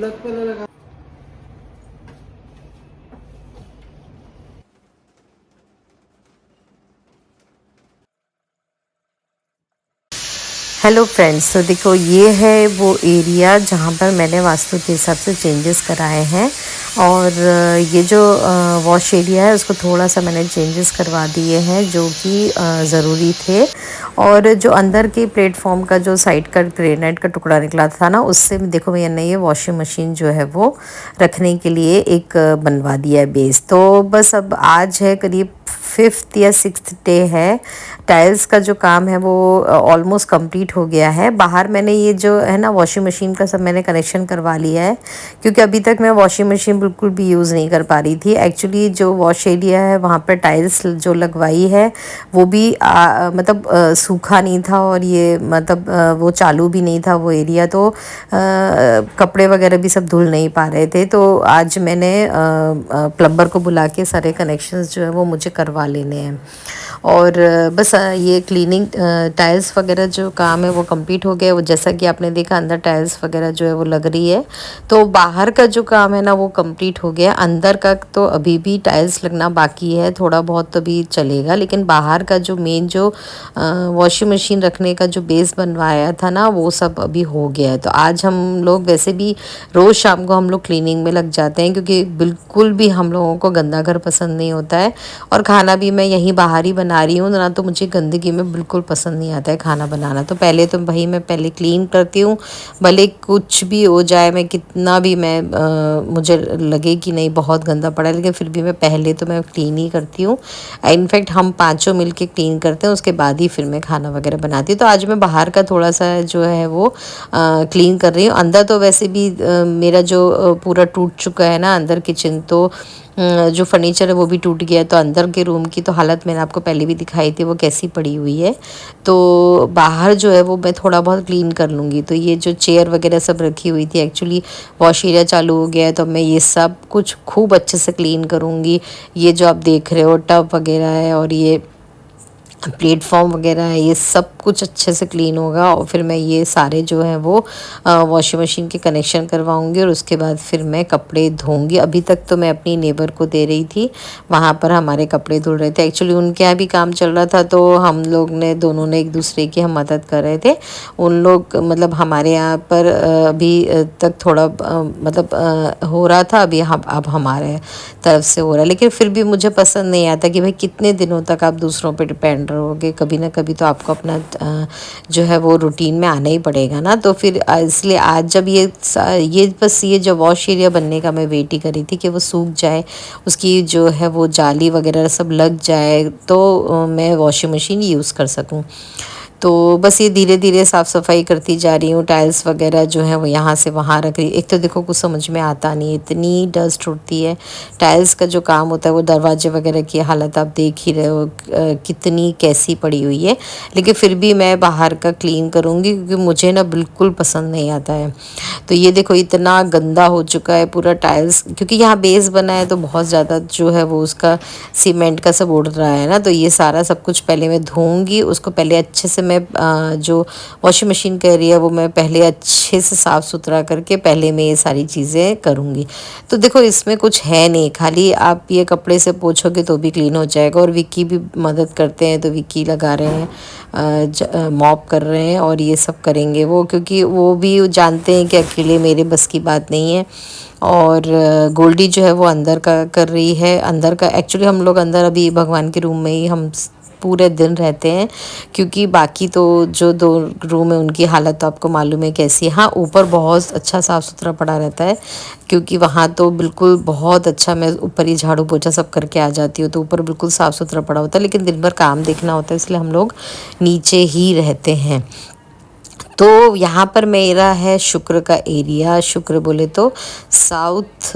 Plug पहले लगा। Hello friends, तो देखो ये है वो एरिया जहाँ पर मैंने वास्तु के हिसाब से चेंजेस कराए हैं। और ये जो वॉश एरिया है उसको थोड़ा सा मैंने चेंजेस करवा दिए हैं जो कि ज़रूरी थे। और जो अंदर के प्लेटफॉर्म का जो साइड का ग्रेनाइट का टुकड़ा निकला था ना, उससे देखो मैंने ये वॉशिंग मशीन जो है वो रखने के लिए एक बनवा दिया है बेस। तो बस अब आज है करीब 5th या 6th डे है। टाइल्स का जो काम है वो ऑलमोस्ट कंप्लीट हो गया है। बाहर मैंने ये जो है ना वॉशिंग मशीन का सब मैंने कनेक्शन करवा लिया है, क्योंकि अभी तक मैं वॉशिंग मशीन बिल्कुल भी यूज़ नहीं कर पा रही थी। एक्चुअली जो वॉश एरिया है वहाँ पर टाइल्स जो लगवाई है वो भी मतलब सूखा नहीं था, और ये मतलब वो चालू भी नहीं था वो एरिया, तो कपड़े वगैरह भी सब धुल नहीं पा रहे थे। तो आज मैंने प्लम्बर को बुला के सारे कनेक्शंस जो है वो मुझे करवा लेने हैं। और बस ये क्लीनिंग टाइल्स वगैरह जो काम है वो कंप्लीट हो गया। वो जैसा कि आपने देखा अंदर टाइल्स वगैरह जो है वो लग रही है। तो बाहर का जो काम है ना वो कंप्लीट हो गया। अंदर का तो अभी भी टाइल्स लगना बाकी है, थोड़ा बहुत तो भी चलेगा, लेकिन बाहर का जो मेन जो वॉशिंग मशीन रखने का जो बेस बनवाया था ना वो सब अभी हो गया है। तो आज हम लोग वैसे भी रोज़ शाम को हम लोग क्लीनिंग में लग जाते हैं, क्योंकि बिल्कुल भी हम लोगों को गंदा घर पसंद नहीं होता है। और खाना भी मैं यहीं बाहर ही बना रही हूँ ना, तो मुझे गंदगी में बिल्कुल पसंद नहीं आता है खाना बनाना। तो पहले तो भाई मैं पहले क्लीन करती हूँ, भले कुछ भी हो जाए, मैं कितना भी मुझे लगे कि नहीं बहुत गंदा पड़ा है, लेकिन फिर भी मैं पहले तो मैं क्लीन ही करती हूँ। इनफैक्ट हम पाँचों मिल के क्लीन करते हैं, उसके बाद ही फिर मैं खाना वगैरह बनाती हूँ। तो आज मैं बाहर का थोड़ा सा जो है वो क्लीन कर रही हूँ। अंदर तो वैसे भी मेरा जो पूरा टूट चुका है ना अंदर किचन, तो जो फर्नीचर है वो भी टूट गया है। तो अंदर के रूम की तो हालत मैंने आपको पहले भी दिखाई थी वो कैसी पड़ी हुई है। तो बाहर जो है वो मैं थोड़ा बहुत क्लीन कर लूँगी। तो ये जो चेयर वगैरह सब रखी हुई थी, एक्चुअली वॉश एरिया चालू हो गया है, तो मैं ये सब कुछ खूब अच्छे से क्लीन करूँगी। ये जो आप देख रहे हो टब वगैरह है और ये प्लेटफॉर्म वगैरह है, ये सब कुछ अच्छे से क्लीन होगा। और फिर मैं ये सारे जो हैं वो वॉशिंग मशीन के कनेक्शन करवाऊंगी, और उसके बाद फिर मैं कपड़े धोऊंगी। अभी तक तो मैं अपनी नेबर को दे रही थी, वहाँ पर हमारे कपड़े धुल रहे थे। एक्चुअली उनके यहाँ भी काम चल रहा था, तो हम लोग ने दोनों ने एक दूसरे की हम मदद कर रहे थे। उन लोग मतलब हमारे यहाँ पर अभी तक थोड़ा मतलब हो रहा था, अभी हम अब हमारे तरफ से हो रहा है। लेकिन फिर भी मुझे पसंद नहीं आता कि भाई कितने दिनों तक आप दूसरों पे डिपेंड रहोगे, कभी ना कभी तो आपको अपना जो है वो रूटीन में आना ही पड़ेगा ना। तो फिर इसलिए आज जब ये बस ये जो वॉश एरिया बनने का मैं वेट ही करी थी कि वो सूख जाए, उसकी जो है वो जाली वगैरह सब लग जाए, तो मैं वॉशिंग मशीन यूज़ कर सकूँ। तो बस ये धीरे धीरे साफ़ सफाई करती जा रही हूँ। टाइल्स वगैरह जो है वो यहाँ से वहाँ रख रही। एक तो देखो कुछ समझ में आता नहीं, इतनी डस्ट उड़ती है। टाइल्स का जो काम होता है वो दरवाजे वगैरह की हालत आप देख ही रहे हो कितनी कैसी पड़ी हुई है। लेकिन फिर भी मैं बाहर का क्लीन करूँगी, क्योंकि मुझे ना बिल्कुल पसंद नहीं आता है। तो ये देखो इतना गंदा हो चुका है पूरा टाइल्स, क्योंकि यहाँ बेस बना है तो बहुत ज़्यादा जो है वो उसका सीमेंट का सब उड़ रहा है ना। तो ये सारा सब कुछ पहले मैं धोऊंगी, उसको पहले अच्छे से मैं जो वॉशिंग मशीन का एरिया वो मैं पहले अच्छे से साफ़ सुथरा करके पहले मैं ये सारी चीज़ें करूँगी। तो देखो इसमें कुछ है नहीं, खाली आप ये कपड़े से पोंछोगे तो भी क्लीन हो जाएगा। और विक्की भी मदद करते हैं, तो विक्की लगा रहे हैं, मॉप कर रहे हैं, और ये सब करेंगे वो, क्योंकि वो भी जानते हैं कि अकेले मेरे बस की बात नहीं है। और गोल्डी जो है वो अंदर का कर रही है। अंदर का एक्चुअली हम लोग अंदर अभी भगवान के रूम में ही हम पूरे दिन रहते हैं, क्योंकि बाकी तो जो दो रूम है उनकी हालत तो आपको मालूम है कैसी है। हाँ, ऊपर बहुत अच्छा साफ़ सुथरा पड़ा रहता है, क्योंकि वहाँ तो बिल्कुल बहुत अच्छा, मैं ऊपर ही झाड़ू पोछा सब करके आ जाती हूँ, तो ऊपर बिल्कुल साफ़ सुथरा पड़ा होता है। लेकिन दिन भर काम देखना होता है, इसलिए हम लोग नीचे ही रहते हैं। तो यहाँ पर मेरा है शुक्र का एरिया। शुक्र बोले तो साउथ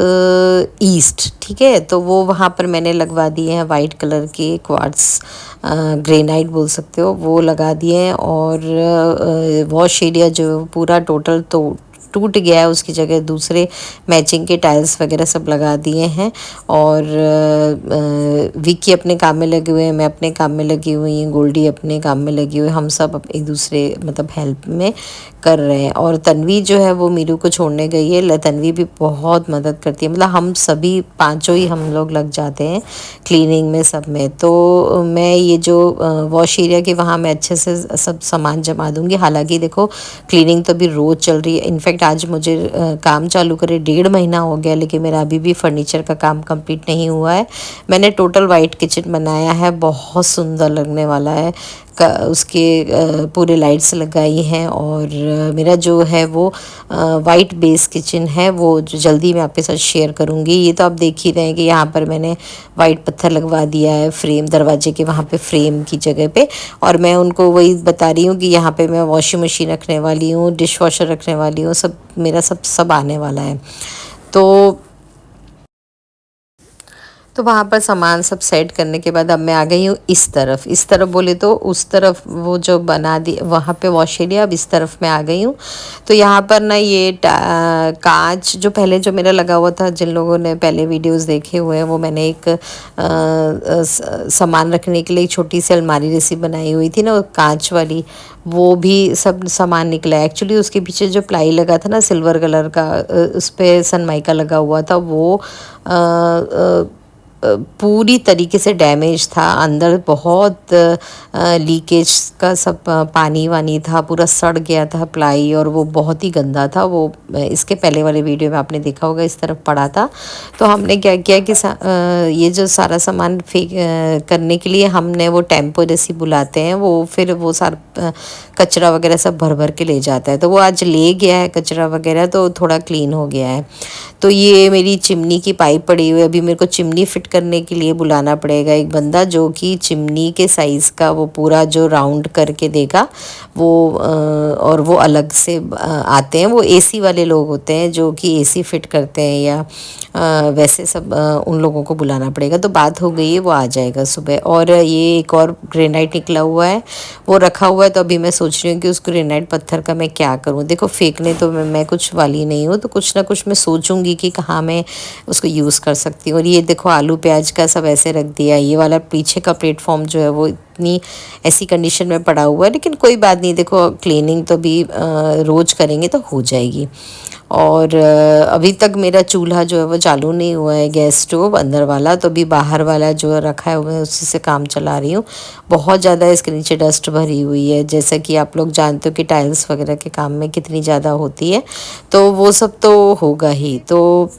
ईस्ट, ठीक है। तो वो वहाँ पर मैंने लगवा दिए हैं वाइट कलर के क्वार्ट्स, ग्रेनाइट बोल सकते हो, वो लगा दिए हैं। और वॉश एरिया जो पूरा टोटल तो टूट गया है, उसकी जगह दूसरे मैचिंग के टाइल्स वगैरह सब लगा दिए हैं। और विक्की अपने काम में लगे हुए हैं, मैं अपने काम में लगी हुई हूँ, गोल्डी अपने काम में लगी हुई है, हम सब एक दूसरे मतलब हेल्प में कर रहे हैं। और तन्वी जो है वो मीरू को छोड़ने गई है। तन्वी भी बहुत मदद करती है, मतलब हम सभी पांचों ही हम लोग लग जाते हैं क्लीनिंग में सब में। तो मैं ये जो वॉश एरिया के वहाँ मैं अच्छे से सब सामान जमा दूंगी। हालांकि देखो क्लीनिंग तो अभी रोज़ चल रही है। इनफैक्ट आज मुझे काम चालू करे 1.5 महीना हो गया, लेकिन मेरा अभी भी फर्नीचर का काम कंप्लीट नहीं हुआ है। मैंने टोटल वाइट किचन बनाया है, बहुत सुंदर लगने वाला है। उसके पूरे लाइट्स लगाई हैं। और मेरा जो है वो वाइट बेस किचन है, वो जो जल्दी मैं आपके साथ शेयर करूँगी। ये तो आप देख ही रहे हैं कि यहाँ पर मैंने वाइट पत्थर लगवा दिया है फ्रेम दरवाजे के वहाँ पे, फ्रेम की जगह पे। और मैं उनको वही बता रही हूँ कि यहाँ पे मैं वॉशिंग मशीन रखने वाली हूँ, डिश वॉशर रखने वाली हूँ, सब मेरा सब आने वाला है। तो वहाँ पर सामान सब सेट करने के बाद अब मैं आ गई हूँ इस तरफ बोले तो उस तरफ वो जो बना दी वहाँ पे वॉश एरिया, अब इस तरफ मैं आ गई हूँ। तो यहाँ पर ना ये कांच जो पहले जो मेरा लगा हुआ था, जिन लोगों ने पहले वीडियोस देखे हुए हैं वो मैंने एक सामान रखने के लिए एक छोटी सी अलमारी जैसी बनाई हुई थी ना, कांच वाली, वो भी सब सामान निकला है। एक्चुअली उसके पीछे जो प्लाई लगा था ना सिल्वर कलर का, उस पर सनमाइका लगा हुआ था, वो पूरी तरीके से डैमेज था। अंदर बहुत लीकेज का सब पानी वानी था, पूरा सड़ गया था प्लाई, और वो बहुत ही गंदा था। वो इसके पहले वाले वीडियो में आपने देखा होगा, इस तरफ पड़ा था। तो हमने क्या किया कि ये जो सारा सामान फेंक करने के लिए हमने वो टेम्पो जैसी बुलाते हैं, वो फिर वो सारा कचरा वगैरह सब भर भर के ले जाता है। तो वो आज ले गया है कचरा वगैरह, तो थोड़ा क्लीन हो गया है। तो ये मेरी चिमनी की पाइप पड़ी हुई है, अभी मेरे को चिमनी फिट करने के लिए बुलाना पड़ेगा एक बंदा, जो कि चिमनी के साइज़ का वो पूरा जो राउंड करके देगा वो। और वो अलग से आते हैं, वो एसी वाले लोग होते हैं जो कि एसी फिट करते हैं, या वैसे सब उन लोगों को बुलाना पड़ेगा। तो बात हो गई है, वो आ जाएगा सुबह। और ये एक और ग्रेनाइट निकला हुआ है, वो रखा हुआ है। तो अभी मैं सोच रही हूँ कि उस ग्रेनाइट पत्थर का मैं क्या करूँ। देखो फेंकने तो मैं कुछ वाली नहीं हूँ, तो कुछ ना कुछ मैं सोचूंगी कि कहाँ मैं उसको यूज़ कर सकती हूँ। और ये देखो आलू प्याज का सब ऐसे रख दिया। ये वाला पीछे का प्लेटफॉर्म जो है वो इतनी ऐसी कंडीशन में पड़ा हुआ है, लेकिन कोई बात नहीं, देखो क्लीनिंग तो भी रोज़ करेंगे तो हो जाएगी। और अभी तक मेरा चूल्हा जो है वो चालू नहीं हुआ है, गैस स्टोव अंदर वाला, तो अभी बाहर वाला जो रखा है मैं उसी से काम चला रही हूँ। बहुत ज़्यादा इसके नीचे डस्ट भरी हुई है, जैसा कि आप लोग जानते हो कि टाइल्स वगैरह के काम में कितनी ज़्यादा होती है, तो वो सब तो होगा ही। तो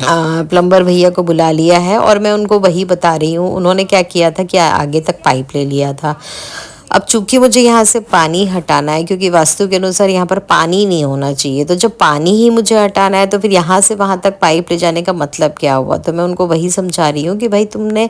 प्लम्बर भैया को बुला लिया है, और मैं उनको वही बता रही हूँ। उन्होंने क्या किया था कि आगे तक पाइप ले लिया था। अब चूंकि मुझे यहाँ से पानी हटाना है, क्योंकि वास्तु के अनुसार यहाँ पर पानी नहीं होना चाहिए, तो जब पानी ही मुझे हटाना है तो फिर यहाँ से वहाँ तक पाइप ले जाने का मतलब क्या हुआ। तो मैं उनको वही समझा रही हूँ कि भाई तुमने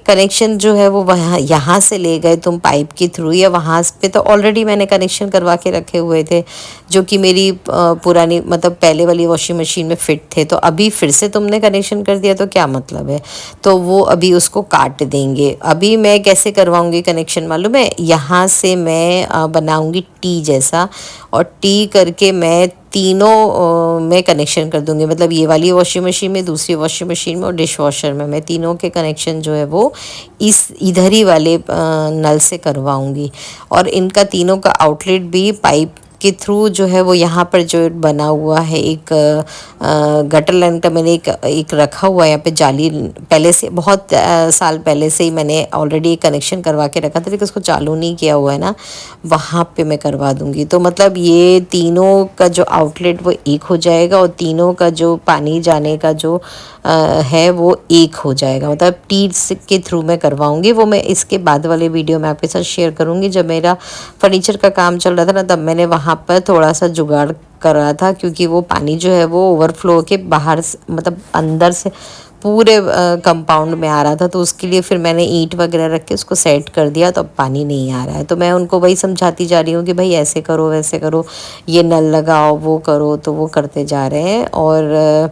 कनेक्शन जो है वो वहाँ यहाँ से ले गए तुम पाइप के थ्रू, या वहाँ पे तो ऑलरेडी मैंने कनेक्शन करवा के रखे हुए थे, जो कि मेरी पुरानी मतलब पहले वाली वॉशिंग मशीन में फिट थे। तो अभी फिर से तुमने कनेक्शन कर दिया तो क्या मतलब है। तो वो अभी उसको काट देंगे। अभी मैं कैसे करवाऊँगी कनेक्शन मालूम है, यहाँ से मैं बनाऊँगी टी जैसा, और टी करके मैं तीनों में कनेक्शन कर दूंगी। मतलब ये वाली वॉशिंग मशीन में, दूसरी वॉशिंग मशीन में और डिश वॉशर में, मैं तीनों के कनेक्शन जो है वो इस इधर ही वाले नल से करवाऊंगी। और इनका तीनों का आउटलेट भी पाइप के थ्रू जो है वो यहाँ पर जो बना हुआ है, एक गटर लाइन का मैंने एक रखा हुआ है यहाँ पे जाली, पहले से बहुत साल पहले से ही मैंने ऑलरेडी एक कनेक्शन करवा के रखा था, लेकिन उसको चालू नहीं किया हुआ है ना, वहाँ पे मैं करवा दूँगी। तो मतलब ये तीनों का जो आउटलेट वो एक हो जाएगा, और तीनों का जो पानी जाने का जो है वो एक हो जाएगा। मतलब टी के थ्रू मैं करवाऊँगी, वो मैं इसके बाद वाले वीडियो में आपके साथ शेयर करूँगी। जब मेरा फर्नीचर का काम चल रहा था ना, तब मैंने वहाँ पर थोड़ा सा जुगाड़ कर रहा था, क्योंकि वो पानी जो है वो ओवरफ्लो के बाहर से मतलब अंदर से पूरे कंपाउंड में आ रहा था। तो उसके लिए फिर मैंने ईंट वगैरह रख के उसको सेट कर दिया, तो अब पानी नहीं आ रहा है। तो मैं उनको वही समझाती जा रही हूँ कि भाई ऐसे करो वैसे करो, ये नल लगाओ वो करो, तो वो करते जा रहे हैं। और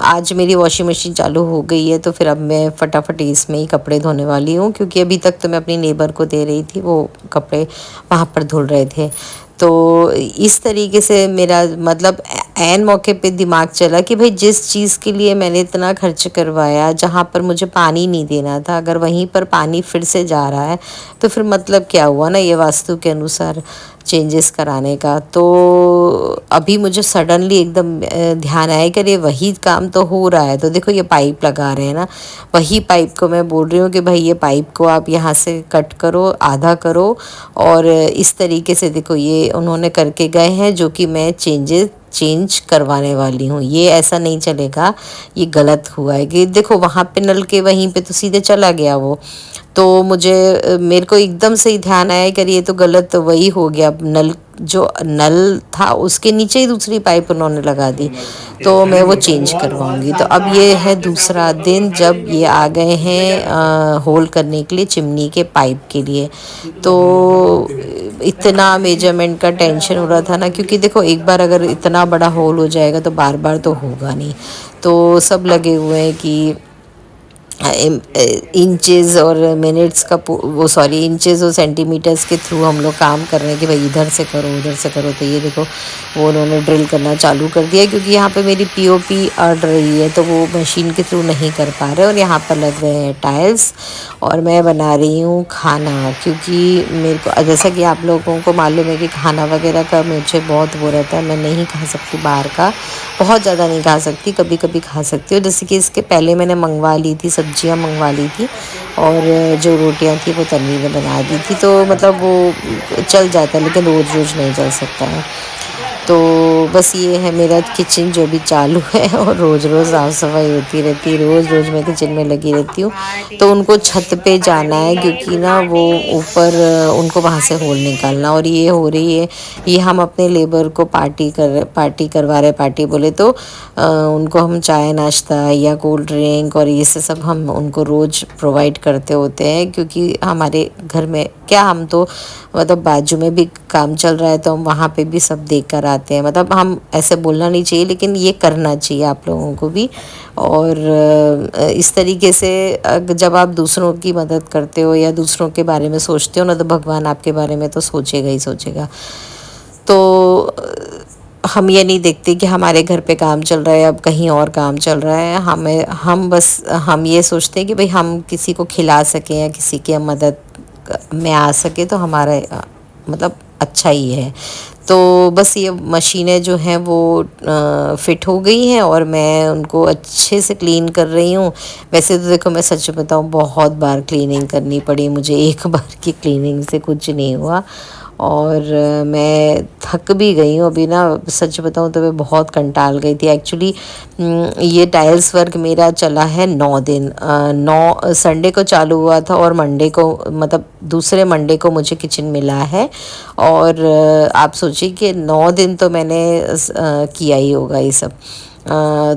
आज मेरी वॉशिंग मशीन चालू हो गई है, तो फिर अब मैं फटाफट इसमें ही कपड़े धोने वाली हूँ, क्योंकि अभी तक तो मैं अपनी नेबर को दे रही थी, वो कपड़े वहाँ पर धुल रहे थे। तो इस तरीके से मेरा मतलब ऐन मौके पे दिमाग चला कि भाई जिस चीज़ के लिए मैंने इतना खर्च करवाया, जहाँ पर मुझे पानी नहीं देना था, अगर वहीं पर पानी फिर से जा रहा है तो फिर मतलब क्या हुआ ना ये वास्तु के अनुसार चेंजेस कराने का। तो अभी मुझे सडनली एकदम ध्यान आया कि अरे वही काम तो हो रहा है। तो देखो ये पाइप लगा रहे हैं ना, वही पाइप को मैं बोल रही हूँ कि भाई ये पाइप को आप यहाँ से कट करो, आधा करो, और इस तरीके से देखो ये उन्होंने करके गए हैं, जो कि मैं चेंज करवाने वाली हूँ। ये ऐसा नहीं चलेगा, ये गलत हुआ है कि देखो वहाँ पे नल के वहीं पे तो सीधे चला गया वो। तो मेरे को एकदम से ही ध्यान आया कि ये तो गलत वही हो गया, नल जो नल था उसके नीचे ही दूसरी पाइप उन्होंने लगा दी, तो मैं वो चेंज करवाऊंगी। तो अब ये है दूसरा दिन जब ये आ गए हैं होल करने के लिए चिमनी के पाइप के लिए। तो इतना मेजरमेंट का टेंशन हो रहा था ना, क्योंकि देखो एक बार अगर इतना बड़ा होल हो जाएगा तो बार बार तो होगा नहीं। तो सब लगे हुए हैं कि इंचेस और मिनट्स का वो सॉरी इंचेस और सेंटीमीटर्स के थ्रू हम लोग काम कर रहे हैं कि भाई इधर से करो उधर से करो। तो ये देखो वो उन्होंने ड्रिल करना चालू कर दिया, क्योंकि यहाँ पे मेरी पीओपी अड़ रही है तो वो मशीन के थ्रू नहीं कर पा रहे। और यहाँ पर लग रहे हैं टाइल्स और मैं बना रही हूँ खाना, क्योंकि मेरे को जैसा कि आप लोगों को मालूम है कि खाना वगैरह का मुझे बहुत वो रहता है, मैं नहीं खा सकती बाहर का, बहुत ज़्यादा नहीं खा सकती, कभी कभी खा सकती हूँ। जैसे कि इसके पहले मैंने मंगवा ली थी, सब्जियां मंगवा ली थी और जो रोटियां थी वो तन्वी ने बना दी थी, तो मतलब वो चल जाता है, लेकिन रोज़ रोज़ नहीं चल सकता है। तो बस ये है मेरा किचन जो भी चालू है, और रोज़ रोज़ साफ़ सफाई होती रहती है, रोज़ रोज़ मैं किचन में लगी रहती हूँ। तो उनको छत पे जाना है, क्योंकि ना वो ऊपर उनको वहाँ से होल निकालना, और ये हो रही है, ये हम अपने लेबर को पार्टी करवा रहे। पार्टी बोले तो उनको हम चाय नाश्ता या कोल्ड ड्रिंक और ये सब हम उनको रोज़ प्रोवाइड करते होते हैं, क्योंकि हमारे घर में क्या, हम तो मतलब बाजू में भी काम चल रहा है तो हम वहाँ पे भी सब देख कर आते हैं। मतलब हम ऐसे बोलना नहीं चाहिए, लेकिन ये करना चाहिए आप लोगों को भी। और इस तरीके से जब आप दूसरों की मदद करते हो या दूसरों के बारे में सोचते हो ना, तो भगवान आपके बारे में तो सोचेगा ही सोचेगा। तो हम ये नहीं देखते कि हमारे घर पे काम चल रहा है, अब कहीं और काम चल रहा है, हम ये सोचते हैं कि भाई हम किसी को खिला सकें या किसी की मदद में आ सके तो हमारा मतलब अच्छा ही है। तो बस ये मशीनें जो हैं वो फिट हो गई हैं और मैं उनको अच्छे से क्लीन कर रही हूँ। वैसे तो देखो मैं सच बताऊँ, बहुत बार क्लीनिंग करनी पड़ी मुझे, एक बार की क्लीनिंग से कुछ नहीं हुआ, और मैं थक भी गई हूँ अभी ना। सच बताऊँ तो मैं बहुत कंटाल गई थी एक्चुअली। ये टाइल्स वर्क मेरा चला है 9 दिन, 9 संडे को चालू हुआ था और मंडे को, मतलब दूसरे मंडे को मुझे किचन मिला है। और आप सोचिए कि 9 दिन तो मैंने किया ही होगा ये सब।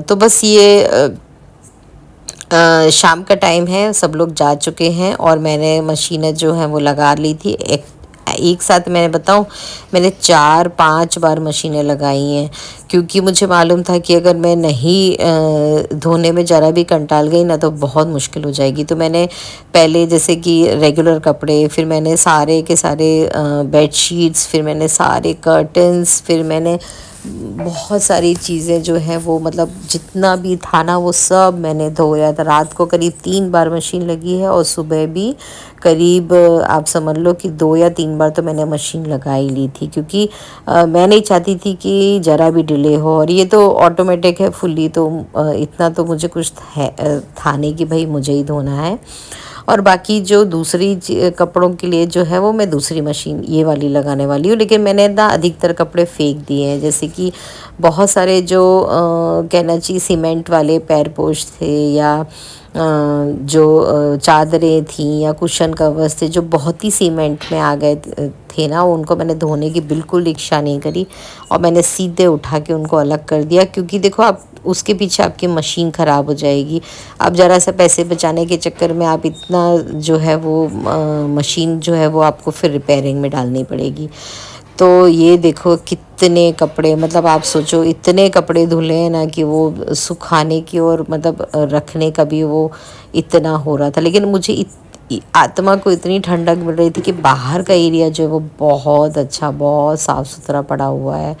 तो बस ये शाम का टाइम है, सब लोग जा चुके हैं और मैंने मशीनें जो हैं वो लगा ली थी। एक साथ मैंने बताऊं, मैंने 4-5 बार मशीनें लगाई हैं, क्योंकि मुझे मालूम था कि अगर मैं नहीं धोने में ज़रा भी कंटाल गई ना तो बहुत मुश्किल हो जाएगी। तो मैंने पहले जैसे कि रेगुलर कपड़े, फिर मैंने सारे के सारे बेडशीट्स, फिर मैंने सारे कर्टन्स, फिर मैंने बहुत सारी चीज़ें जो हैं वो, मतलब जितना भी था ना वो सब मैंने धोया था। रात को करीब 3 बार मशीन लगी है और सुबह भी करीब आप समझ लो कि 2 या 3 बार तो मैंने मशीन लगा ही ली थी, क्योंकि मैं नहीं चाहती थी कि ज़रा भी डिले हो। और ये तो ऑटोमेटिक है फुल्ली, तो इतना तो मुझे कुछ था नहीं कि भाई मुझे ही धोना है। और बाकी जो दूसरी कपड़ों के लिए जो है वो मैं दूसरी मशीन ये वाली लगाने वाली हूँ। लेकिन मैंने ना अधिकतर कपड़े फेंक दिए हैं, जैसे कि बहुत सारे जो कहना चाहिए सीमेंट वाले पैर पोछ थे, या जो चादरें थीं या कुशन कवर्स थे जो बहुत ही सीमेंट में आ गए थे ना, उनको मैंने धोने की बिल्कुल इच्छा नहीं करी और मैंने सीधे उठा के उनको अलग कर दिया। क्योंकि देखो आप उसके पीछे आपकी मशीन ख़राब हो जाएगी। आप ज़रा सा पैसे बचाने के चक्कर में आप इतना जो है वो मशीन जो है वो आपको फिर रिपेयरिंग में डालनी पड़ेगी। तो ये देखो कितने कपड़े, मतलब आप सोचो इतने कपड़े धुले हैं ना कि वो सुखाने की और मतलब रखने का भी वो इतना हो रहा था। लेकिन मुझे आत्मा को इतनी ठंडक मिल रही थी कि बाहर का एरिया जो है वो बहुत अच्छा, बहुत साफ़ सुथरा पड़ा हुआ है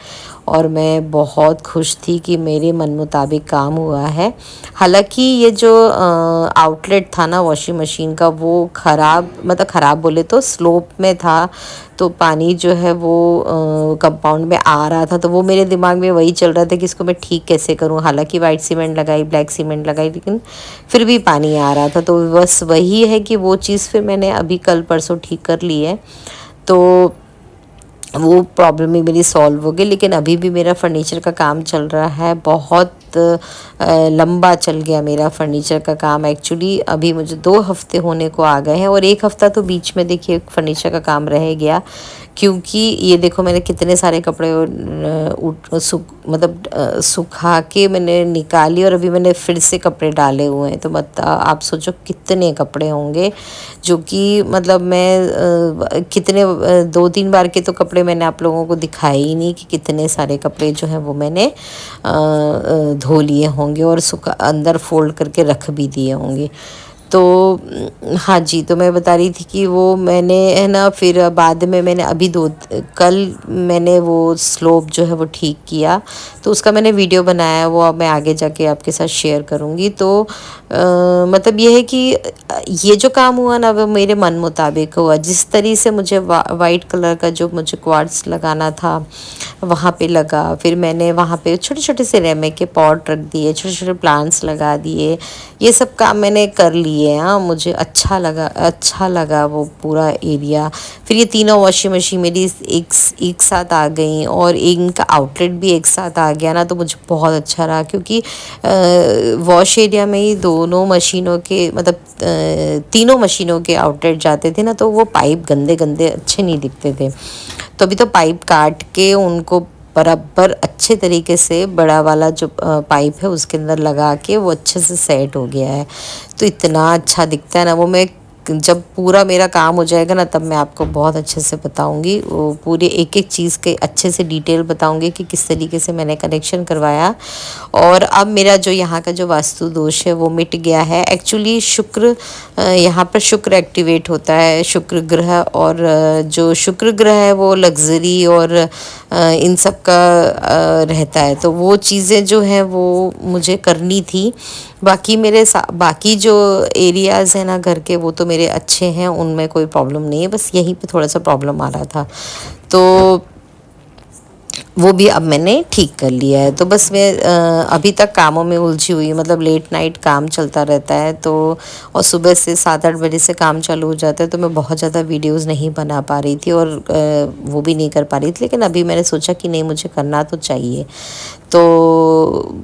और मैं बहुत खुश थी कि मेरे मन मुताबिक काम हुआ है। हालांकि ये जो आउटलेट था ना वॉशिंग मशीन का, वो ख़राब, मतलब ख़राब बोले तो स्लोप में था, तो पानी जो है वो कंपाउंड में आ रहा था, तो वो मेरे दिमाग में वही चल रहा था कि इसको मैं ठीक कैसे करूं। हालांकि वाइट सीमेंट लगाई, ब्लैक सीमेंट लगाई, लेकिन फिर भी पानी आ रहा था। तो बस वही है कि वो चीज़ फिर मैंने अभी कल परसों ठीक कर ली है, तो वो प्रॉब्लम ही मेरी सॉल्व हो गई। लेकिन अभी भी मेरा फर्नीचर का काम चल रहा है, बहुत लंबा चल गया मेरा फर्नीचर का काम। एक्चुअली अभी मुझे 2 हफ्ते होने को आ गए हैं और 1 हफ्ता तो बीच में देखिए फर्नीचर का काम रह गया, क्योंकि ये देखो मैंने कितने सारे कपड़े सुखा के मैंने निकाली और अभी मैंने फिर से कपड़े डाले हुए हैं। तो आप सोचो कितने कपड़े होंगे, जो कि मतलब मैं कितने 2-3 बार के तो कपड़े मैंने आप लोगों को दिखाए ही नहीं कि कितने सारे कपड़े जो हैं वो मैंने धो लिए होंगे और सुखा अंदर फोल्ड करके रख भी दिए होंगे। तो हाँ जी, तो मैं बता रही थी कि वो मैंने है ना, फिर बाद में मैंने अभी कल मैंने वो स्लोप जो है वो ठीक किया, तो उसका मैंने वीडियो बनाया है, वो अब मैं आगे जाके आपके साथ शेयर करूँगी। तो मतलब ये है कि ये जो काम हुआ ना वो मेरे मन मुताबिक हुआ। जिस तरीके से मुझे वाइट कलर का जो मुझे क्वार्ट्स लगाना था वहाँ पे लगा, फिर मैंने वहाँ पे छोटे छोटे से रेमे के पॉट रख दिए, छोटे छोटे प्लांट्स लगा दिए, ये सब काम मैंने कर लिए। हाँ, मुझे अच्छा लगा वो पूरा एरिया। फिर ये तीनों वॉशिंग मशीन मेरी एक साथ आ गई और इनका आउटलेट भी एक साथ आ गया ना, तो मुझे बहुत अच्छा रहा, क्योंकि वॉश एरिया में ही दोनों मशीनों के मतलब तीनों मशीनों के आउटलेट जाते थे ना, तो वो पाइप गंदे गंदे अच्छे नहीं दिखते थे। तो अभी तो पाइप काट के उनको बराबर अच्छे तरीके से बड़ा वाला जो पाइप है उसके अंदर लगा के वो अच्छे से सेट हो गया है, तो इतना अच्छा दिखता है ना वो। मैं जब पूरा मेरा काम हो जाएगा ना तब मैं आपको बहुत अच्छे से बताऊंगी, वो पूरे एक एक चीज़ के अच्छे से डिटेल बताऊंगी कि किस तरीके से मैंने कनेक्शन करवाया। और अब मेरा जो यहाँ का जो वास्तु दोष है वो मिट गया है। एक्चुअली शुक्र, यहाँ पर शुक्र एक्टिवेट होता है, शुक्र ग्रह, और जो शुक्र ग्रह है वो लग्जरी और इन सब का रहता है, तो वो चीज़ें जो हैं वो मुझे करनी थी। बाकी बाकी जो एरियाज़ हैं ना घर के, वो तो मेरे अच्छे हैं, उनमें कोई प्रॉब्लम नहीं है, बस यहीं पे थोड़ा सा प्रॉब्लम आ रहा था, तो वो भी अब मैंने ठीक कर लिया है। तो बस मैं अभी तक कामों में उलझी हुई, मतलब लेट नाइट काम चलता रहता है, तो और सुबह से 7-8 बजे से काम चालू हो जाता है, तो मैं बहुत ज़्यादा वीडियोस नहीं बना पा रही थी और वो भी नहीं कर पा रही थी। लेकिन अभी मैंने सोचा कि नहीं, मुझे करना तो चाहिए, तो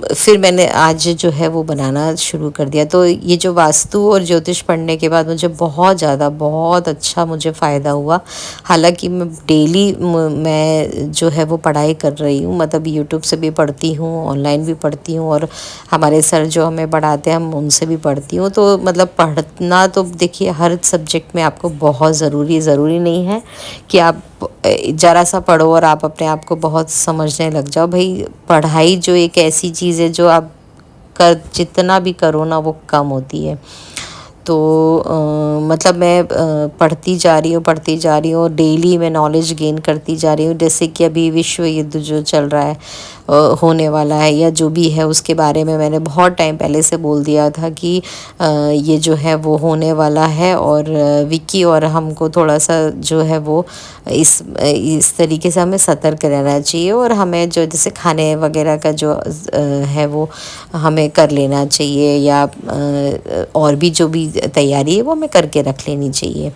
फिर मैंने आज जो है वो बनाना शुरू कर दिया। तो ये जो वास्तु और ज्योतिष पढ़ने के बाद मुझे बहुत अच्छा मुझे फ़ायदा हुआ। हालांकि मैं डेली मैं जो है वो पढ़ाई कर रही हूँ, मतलब यूट्यूब से भी पढ़ती हूँ, ऑनलाइन भी पढ़ती हूँ, और हमारे सर जो हमें पढ़ाते हैं हम उनसे भी पढ़ती हूँ। तो मतलब पढ़ना तो देखिए हर सब्जेक्ट में आपको बहुत ज़रूरी नहीं है कि आप ज़रा सा पढ़ो और आप अपने आप को बहुत समझने लग जाओ। भाई पढ़ाई जो एक ऐसी चीज़ है जो आप जितना भी करो ना वो कम होती है। तो मतलब मैं पढ़ती जा रही हूँ, डेली मैं नॉलेज गेन करती जा रही हूँ। जैसे कि अभी विश्व युद्ध जो चल रहा है, होने वाला है या जो भी है, उसके बारे में मैंने बहुत टाइम पहले से बोल दिया था कि ये जो है वो होने वाला है, और विक्की और हमको थोड़ा सा जो है वो इस तरीके से हमें सतर्क रहना चाहिए, और हमें जो जैसे खाने वगैरह का जो है वो हमें कर लेना चाहिए, या और भी जो भी तैयारी है वो हमें करके रख लेनी चाहिए।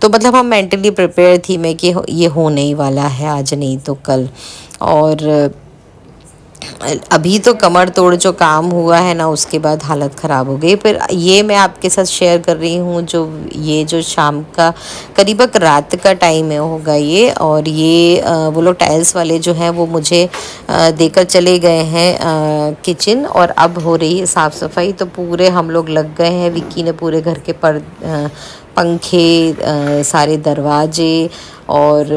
तो मतलब हम मेंटली प्रिपेयर थी मैं कि ये होने ही वाला है, आज नहीं तो कल। और अभी तो कमर तोड़ जो काम हुआ है ना, उसके बाद हालत ख़राब हो गई। फिर ये मैं आपके साथ शेयर कर रही हूँ, ये जो शाम का करीबन रात का टाइम है होगा ये, और ये वो लोग टाइल्स वाले जो हैं वो मुझे देकर चले गए हैं किचन, और अब हो रही है साफ़ सफाई। तो पूरे हम लोग लग गए हैं, विक्की ने पूरे घर के पंखे, सारे दरवाजे और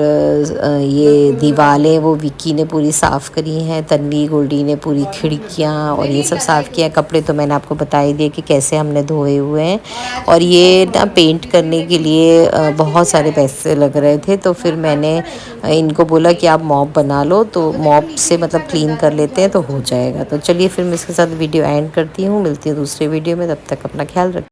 ये दीवारें वो विक्की ने पूरी साफ़ करी हैं। तन्वी गोल्डी ने पूरी खिड़कियाँ और ये सब साफ़ किया। कपड़े तो मैंने आपको बता ही दिए कि कैसे हमने धोए हुए हैं। और ये ना पेंट करने के लिए बहुत सारे पैसे लग रहे थे, तो फिर मैंने इनको बोला कि आप मॉप बना लो, तो मॉप से मतलब क्लीन कर लेते हैं तो हो जाएगा। तो चलिए फिर मैं इसके साथ वीडियो एंड करती हूँ, मिलती हूँ दूसरे वीडियो में, तब तक अपना ख्याल रखिए।